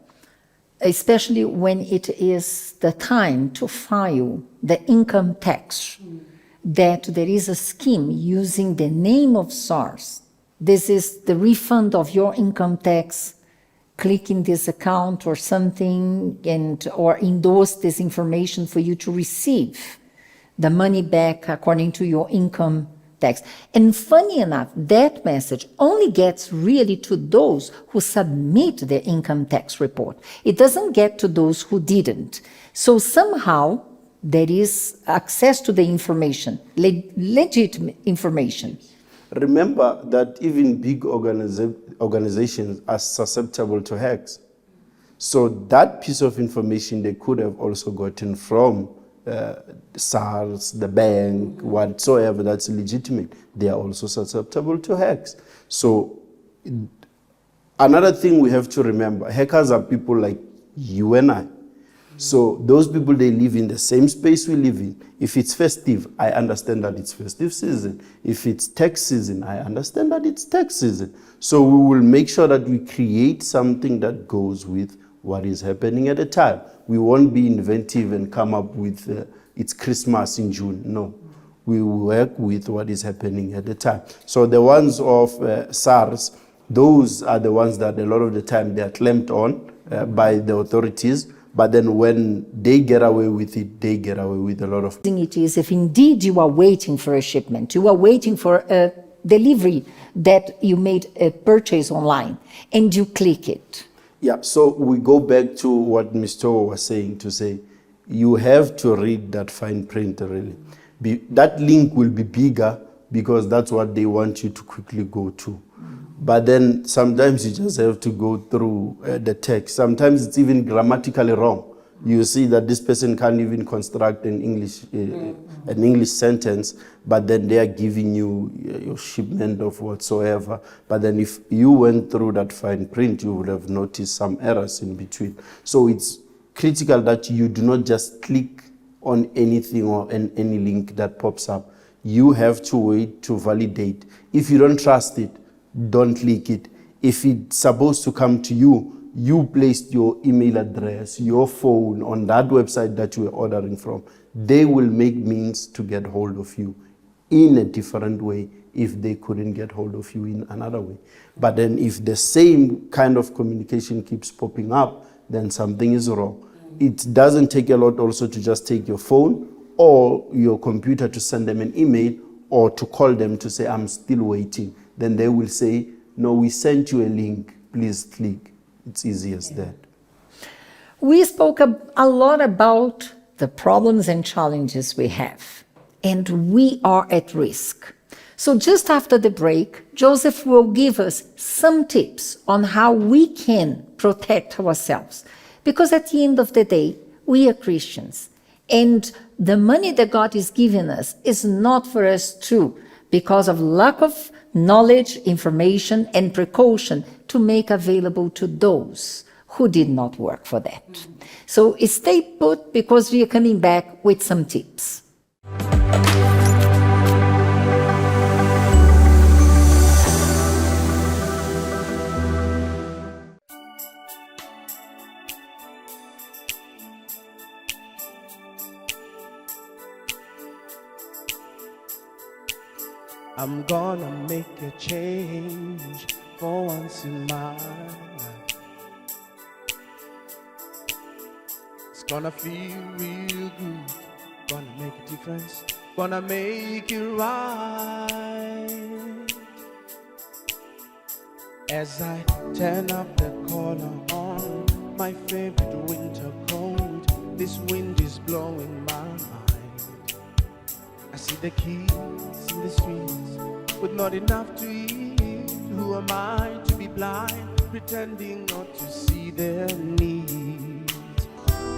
especially when it is the time to file the income tax, that there is a scheme using the name of SARS. This is the refund of your income tax. Click in this account or something or endorse this information for you to receive the money back according to your income tax. And funny enough, that message only gets really to those who submit their income tax report. It doesn't get to those who didn't. So somehow there is access to the information, legitimate information. Remember that even big organizations are susceptible to hacks. So that piece of information they could have also gotten from SARS, the bank, whatsoever that's legitimate. They are also susceptible to hacks. So another thing we have to remember, hackers are people like you and I. So those people, they live in the same space we live in. If it's festive, I understand that it's festive season. If it's tax season, I understand that it's tax season. So we will make sure that we create something that goes with what is happening at the time. We won't be inventive and come up with it's Christmas in June. No, we work with what is happening at the time. So the ones of SARS, those are the ones that a lot of the time they are clamped on by the authorities. But then when they get away with it, they get away with a lot of... It is if indeed you are waiting for a shipment, you are waiting for a delivery that you made a purchase online and you click it. Yeah, so we go back to what Mr. was saying, to say you have to read that fine print really. That link will be bigger because that's what they want you to quickly go to. But then sometimes you just have to go through the text. Sometimes it's even grammatically wrong. You see that this person can't even construct an English sentence, but then they are giving you your shipment of whatsoever. But then if you went through that fine print, you would have noticed some errors in between. So it's critical that you do not just click on anything or any link that pops up. You have to wait to validate. If you don't trust it, don't click it. If it's supposed to come to you, you placed your email address, your phone on that website that you were ordering from. They will make means to get hold of you in a different way if they couldn't get hold of you in another way. But then if the same kind of communication keeps popping up, then something is wrong. It doesn't take a lot also to just take your phone or your computer to send them an email or to call them to say, I'm still waiting. Then they will say, no, we sent you a link, please click. It's easy as that. We spoke a lot about the problems and challenges we have, and we are at risk. So just after the break, Joseph will give us some tips on how we can protect ourselves. Because at the end of the day, we are Christians, and the money that God is giving us is not for us to, because of lack of knowledge, information, and precaution to make available to those who did not work for that. So stay put because we are coming back with some tips. I'm gonna make a change for once in my life. It's gonna feel real good, gonna make a difference, gonna make it right. As I turn up the collar on my favorite winter coat, this wind is blowing my mind. I see the kids in the streets with not enough to eat. Who am I to be blind, pretending not to see their needs?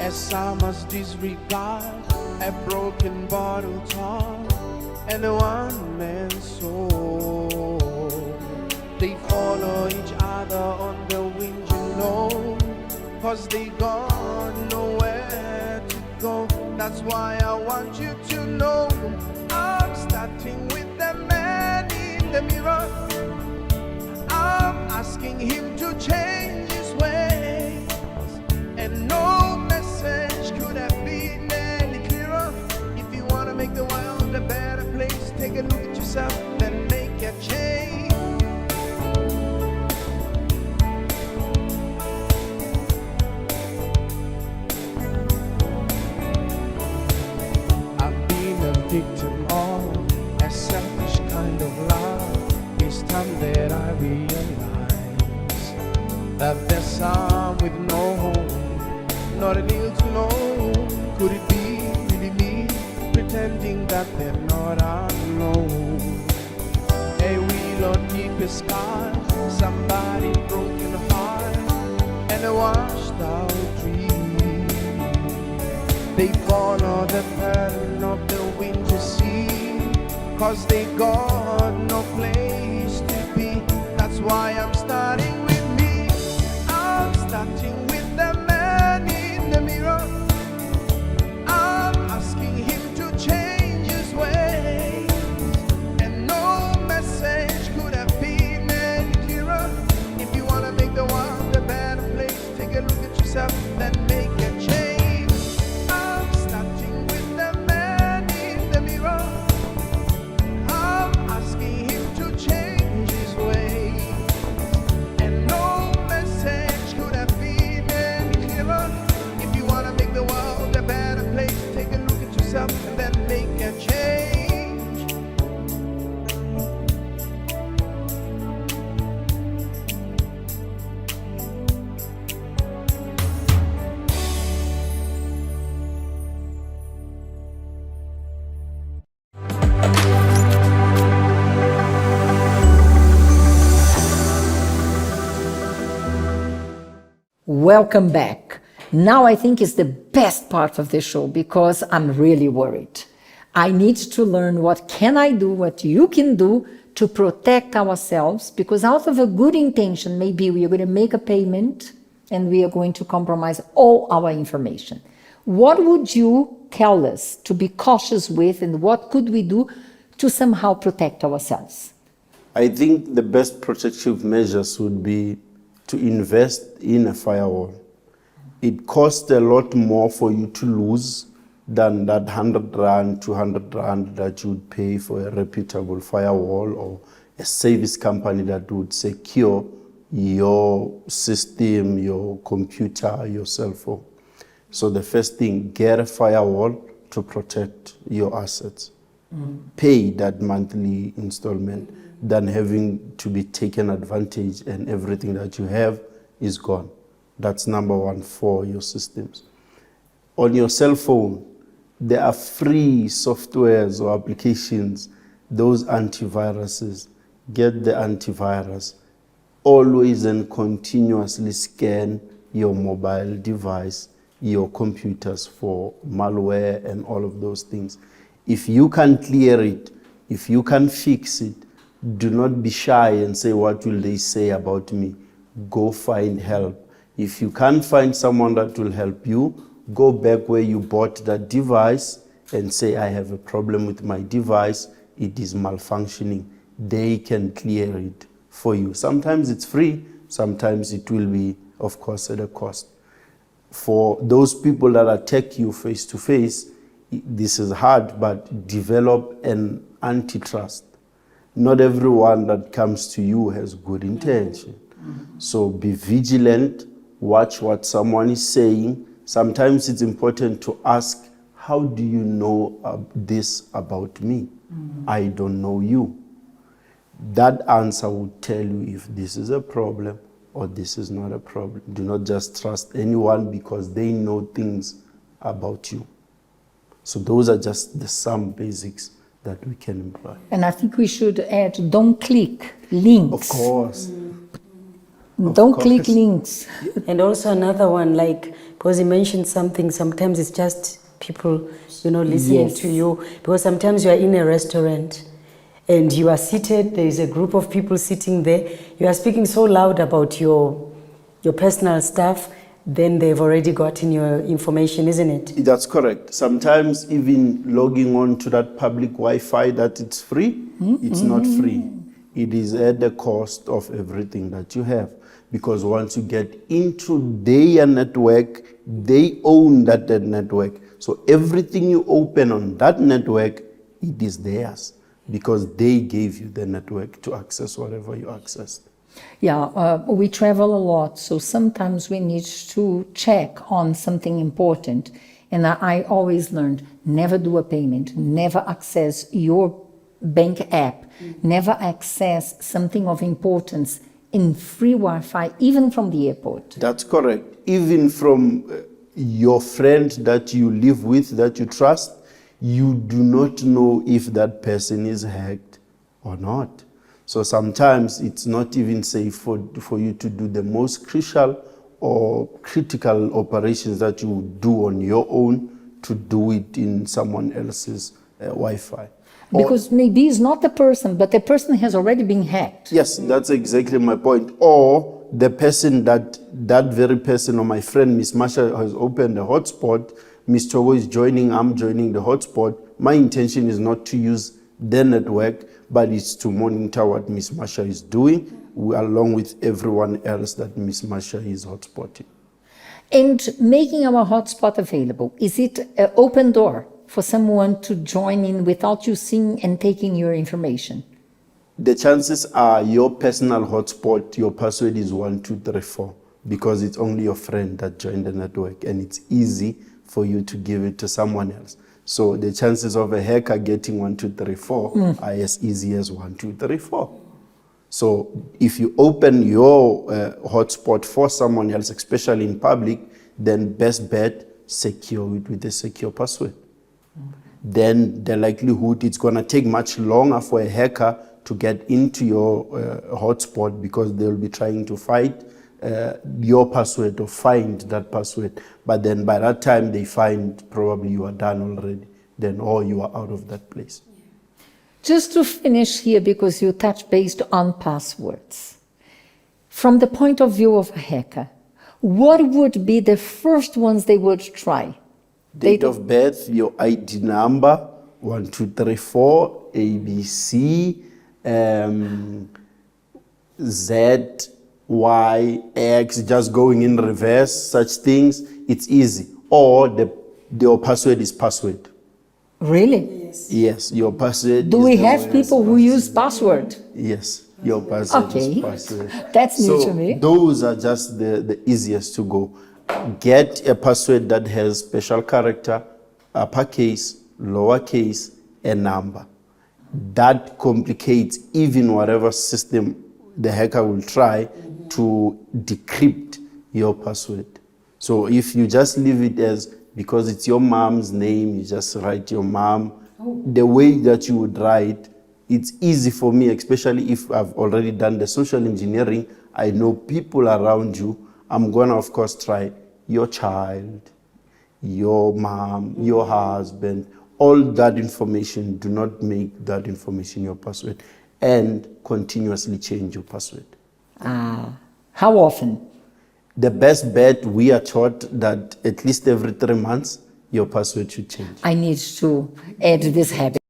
As I must disregard a broken bottle top and a one-man soul. They follow each other on the wind, you know, 'cause they got nowhere to go. That's why I want you to know I'm starting with the man in the mirror. I'm asking him to change his ways, and no message could have been any clearer. If you want to make the world a better place, take a look at yourself and make a change. Victim of a selfish kind of love. It's time that I realize that there's some with no home, not a deal to know. Could it be really me, pretending that they're not alone? A wheel or deep scar, somebody broken heart, and a washed out dream. They follow the pattern of the wind to see, 'cause they got no place to be. That's why I'm starting with me. I'm starting with the man in the mirror. I'm asking him to change his ways, and no message could have been any clearer. If you want to make the world a better place, take a look at yourself welcome back. Now I think is the best part of the show because I'm really worried. I need to learn what can I do, what you can do to protect ourselves, because out of a good intention, maybe we are going to make a payment and we are going to compromise all our information. What would you tell us to be cautious with, and what could we do to somehow protect ourselves? I think the best protective measures would be to invest in a firewall. It costs a lot more for you to lose than that 100 Rand, 200 Rand that you would pay for a reputable firewall or a service company that would secure your system, your computer, your cell phone. So the first thing, get a firewall to protect your assets. Pay that monthly installment than having to be taken advantage and everything that you have is gone. That's number one for your systems. On your cell phone, there are free softwares or applications, those antiviruses. Get the antivirus. Always and continuously scan your mobile device, your computers for malware and all of those things. If you can clear it, if you can fix it, do not be shy and say, what will they say about me? Go find help. If you can't find someone that will help you, go back where you bought that device and say, I have a problem with my device, it is malfunctioning. They can clear it for you. Sometimes it's free, sometimes it will be, of course, at a cost. For those people that attack you face to face, this is hard, but develop an antitrust. Not everyone that comes to you has good intention. So be vigilant, watch what someone is saying. Sometimes it's important to ask, how do you know this about me? I don't know you. That answer will tell you if this is a problem or this is not a problem. Do not just trust anyone because they know things about you. So those are just some basics that we can employ. And I think we should add, don't click links. Of course. Don't click links. And also another one, like, because you mentioned something, sometimes it's just people, listening Yes. to you. Because sometimes you are in a restaurant and you are seated, there is a group of people sitting there. You are speaking so loud about your personal stuff, then they've already gotten your information, isn't it? That's correct. Sometimes even logging on to that public Wi-Fi that it's free, it's not free. It is at the cost of everything that you have. Because once you get into their network, they own that network. So everything you open on that network, it is theirs. Because they gave you the network to access whatever you accessed. Yeah, we travel a lot, so sometimes we need to check on something important. And I always learned, never do a payment, never access your bank app, never access something of importance in free Wi-Fi, even from the airport. That's correct. Even from your friend that you live with, that you trust, you do not know if that person is hacked or not. So sometimes it's not even safe for you to do the most crucial or critical operations that you do on your own to do it in someone else's Wi-Fi. Because maybe it's not the person, but the person has already been hacked. Yes, that's exactly my point. Or the person that very person or my friend, Miss Masha, has opened a hotspot, Miss Togo is joining, I'm joining the hotspot. My intention is not to use their network, but it's to monitor what Miss Masha is doing, along with everyone else that Miss Masha is hotspotting. And making our hotspot available, is it an open door for someone to join in without you seeing and taking your information? The chances are your personal hotspot, your password is 1234 because it's only your friend that joined the network and it's easy for you to give it to someone else. So the chances of a hacker getting 1234 are as easy as 1234. So if you open your hotspot for someone else, especially in public, then best bet, secure it with a secure password. Then the likelihood it's going to take much longer for a hacker to get into your hotspot because they'll be trying to fight your password or find that password. But then by that time they find probably you are done already, then or you are out of that place. Just to finish here, because you touched based on passwords. From the point of view of a hacker, what would be the first ones they would try? Date of birth, your ID number, 1234, ABC, Z, Y, X, just going in reverse, such things, it's easy. Or your password is password. Really? Yes, your password Do is we the have worst people who password. use password? Yes, your password Okay, is password. that's new So to me. those are just the easiest to go. Get a password that has special character, uppercase, lowercase, and number. That complicates even whatever system the hacker will try to decrypt your password. So if you just leave it as, because it's your mom's name, you just write your mom, the way that you would write, it's easy for me, especially if I've already done the social engineering, I know people around you, I'm gonna of course try your child, your mom, your husband, all that information, do not make that information your password, and continuously change your password. How often? The best bet, we are taught that at least every 3 months, your password should change. I need to add this habit.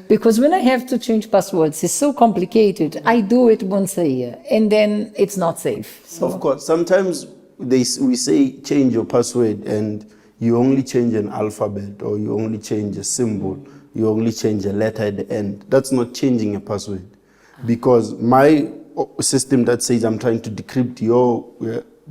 Because when I have to change passwords, it's so complicated. I do it once a year, and then it's not safe. So Of course, sometimes we say change your password and you only change an alphabet or you only change a symbol, you only change a letter at the end. That's not changing a password. Because my system that says I'm trying to decrypt your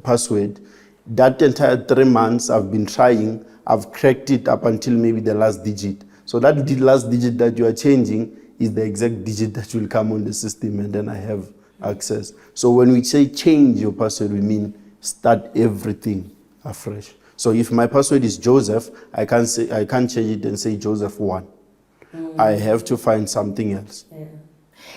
password, that entire 3 months I've been trying, I've cracked it up until maybe the last digit. So that last digit that you are changing is the exact digit that will come on the system, and then I have access. So when we say change your password, we mean start everything afresh. So if my password is Joseph, I can't change it and say Joseph 1. I have to find something else.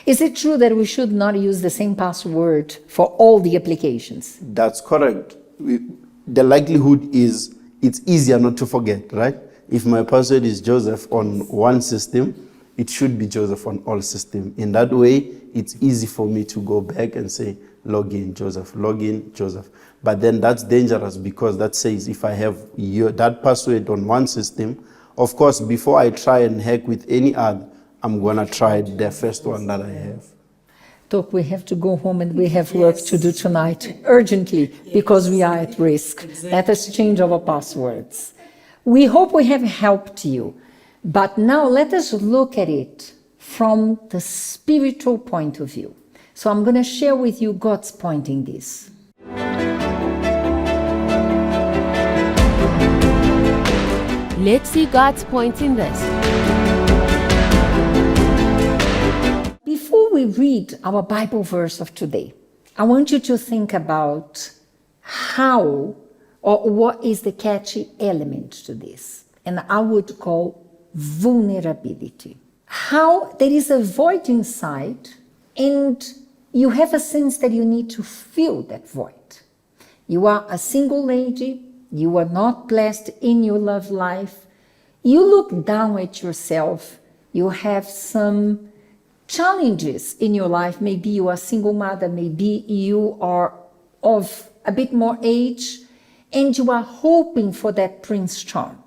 is it true that we should not use the same password for all the applications? That's correct. The likelihood is it's easier not to forget, right? If my password is Joseph on one system, it should be Joseph on all systems. In that way, it's easy for me to go back and say, log in Joseph, log in Joseph. But then that's dangerous, because that says if I have that password on one system, of course, before I try and hack with any other, I'm going to try the first one that I have. Doc, we have to go home and we have work to do tonight, urgently, because we are at risk. Let us change our passwords. We hope we have helped you, but now let us look at it from the spiritual point of view. So I'm going to share with you God's point in this. Let's see God's point in this. Before we read our Bible verse of today, I want you to think about how or what is the catchy element to this, and I would call vulnerability. How there is a void inside, and you have a sense that you need to fill that void. You are a single lady, you are not blessed in your love life, you look down at yourself, you have some challenges in your life. Maybe you are a single mother, maybe you are of a bit more age, and you are hoping for that Prince Charm.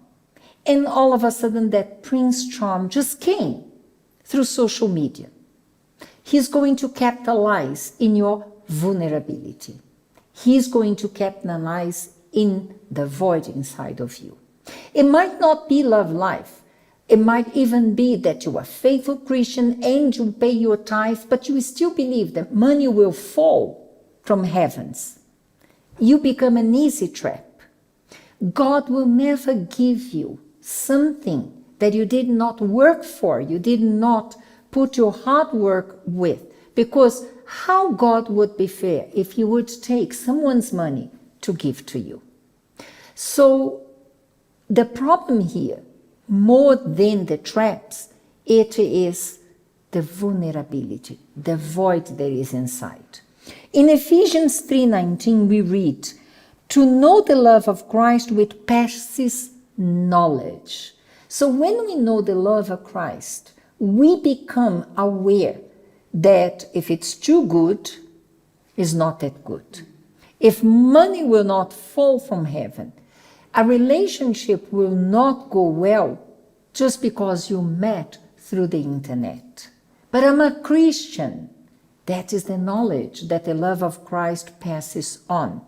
And all of a sudden that Prince Charm just came through social media. He's going to capitalize in your vulnerability. He's going to capitalize in the void inside of you. It might not be love life. It might even be that you are a faithful Christian and you pay your tithe, but you still believe that money will fall from heavens. You become an easy trap. God will never give you something that you did not work for, you did not put your hard work with. Because how God would be fair if he would take someone's money to give to you? So the problem here, more than the traps, it is the vulnerability, the void that is inside. In Ephesians 3:19 we read, to know the love of Christ which passes knowledge. So when we know the love of Christ, we become aware that if it's too good, it's not that good. If money will not fall from heaven, a relationship will not go well just because you met through the internet. But I'm a Christian. That is the knowledge that the love of Christ passes on.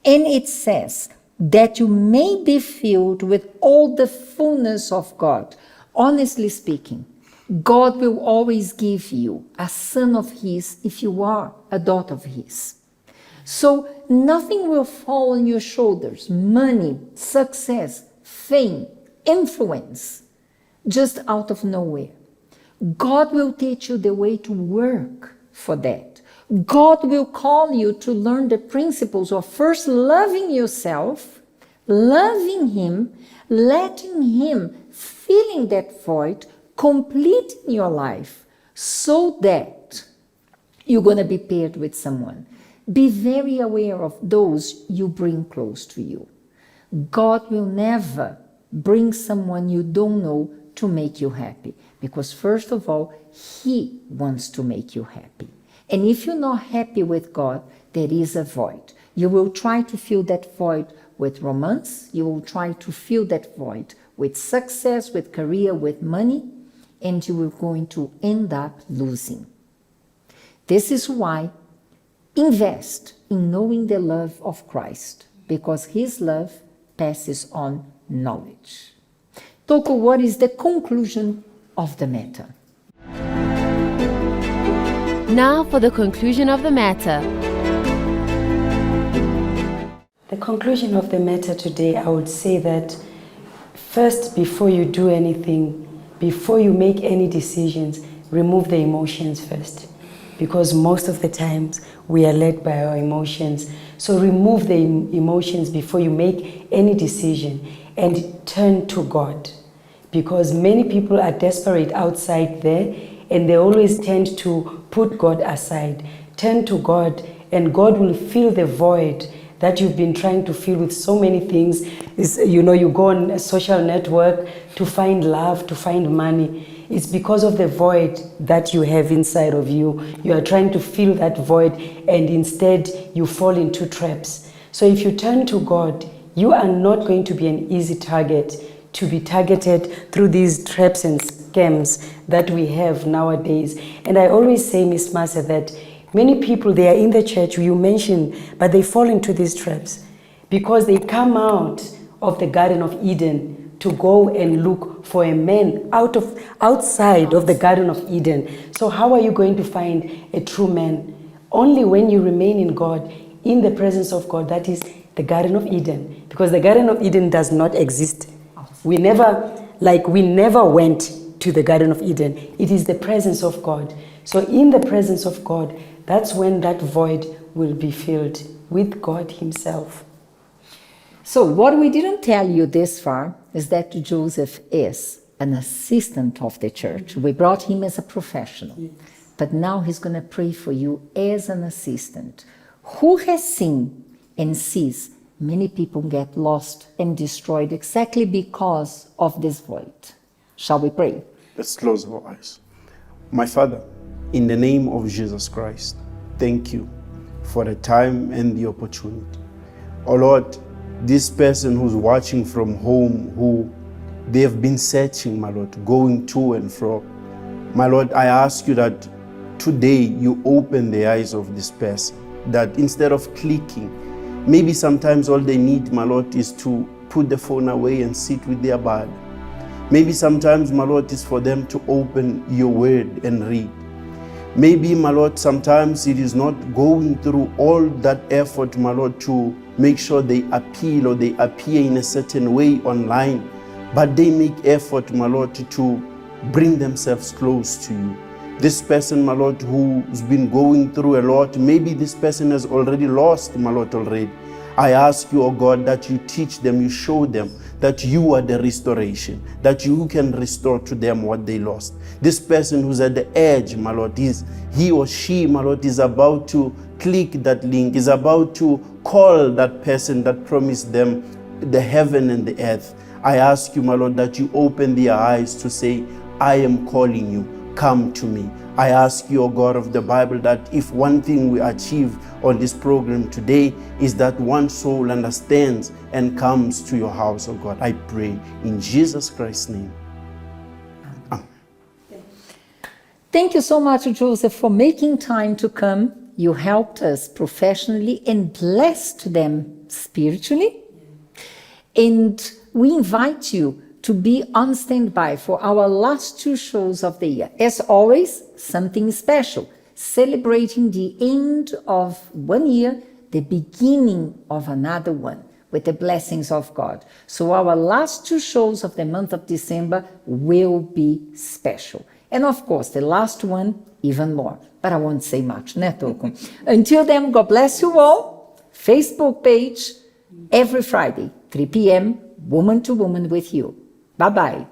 And it says that you may be filled with all the fullness of God. Honestly speaking, God will always give you a son of his if you are a daughter of his. So nothing will fall on your shoulders, money, success, fame, influence, just out of nowhere. God will teach you the way to work for that. God will call you to learn the principles of first loving yourself, loving him, letting him fill in that void, complete in your life, so that you're going to be paired with someone. Be very aware of those you bring close to you. God will never bring someone you don't know to make you happy, because first of all, he wants to make you happy. And if you're not happy with God, there is a void. You will try to fill that void with romance. You will try to fill that void with success, with career, with money, and you are going to end up losing. This is why invest in knowing the love of Christ, because his love passes on knowledge. Toko, what is the conclusion of the matter? Now for the conclusion of the matter. The conclusion of the matter today, I would say that first, before you do anything, before you make any decisions, remove the emotions first. Because most of the times we are led by our emotions. So remove the emotions before you make any decision and turn to God. Because many people are desperate outside there and they always tend to put God aside. Turn to God and God will fill the void that you've been trying to fill with so many things. You go on a social network to find love, to find money. It's because of the void that you have inside of you. You are trying to fill that void and instead you fall into traps. So if you turn to God, you are not going to be an easy target to be targeted through these traps and scams that we have nowadays. And I always say, Miss Marcia, that many people, they are in the church, you mentioned, but they fall into these traps because they come out of the Garden of Eden to go and look for a man outside of the Garden of Eden. So how are you going to find a true man? Only when you remain in God, in the presence of God, that is the Garden of Eden. Because the Garden of Eden does not exist. We never went to the Garden of Eden. It is the presence of God. So in the presence of God, that's when that void will be filled with God himself. So what we didn't tell you this far is that Joseph is an assistant of the church. We brought him as a professional. Yes. But now he's going to pray for you as an assistant who has seen and sees many people get lost and destroyed exactly because of this void. Shall we pray? Let's close our eyes. My Father, in the name of Jesus Christ, thank you for the time and the opportunity. Oh Lord, this person who's watching from home, who they have been searching, my Lord, going to and fro. My Lord, I ask you that today you open the eyes of this person, that instead of clicking, maybe sometimes all they need, my Lord, is to put the phone away and sit with their Bible. Maybe sometimes, my Lord, is for them to open your word and read. Maybe, my Lord, sometimes it is not going through all that effort, my Lord, to make sure they appeal or they appear in a certain way online, but they make effort, my Lord, to bring themselves close to you. This person, my Lord, who's been going through a lot, maybe this person has already lost, my Lord, already. I ask you, oh God, that you teach them, you show them that you are the restoration, that you can restore to them what they lost. This person who's at the edge, my Lord, he or she, my Lord, is about to click that link, is about to call that person that promised them the heaven and the earth, I ask you, my Lord, that you open their eyes to say, I am calling you, come to me. I ask you, O God of the Bible, that if one thing we achieve on this program today is that one soul understands and comes to your house, O God. I pray in Jesus Christ's name. Amen. Thank you so much, Joseph, for making time to come. You helped us professionally and blessed them spiritually. And we invite you to be on standby for our last 2 shows of the year. As always, something special, celebrating the end of one year, the beginning of another one, with the blessings of God. So our last 2 shows of the month of December will be special. And of course, the last one, even more. But I won't say much, né, Toko? Until then, God bless you all. Facebook page, every Friday, 3 p.m., Woman to Woman with you. Bye-bye.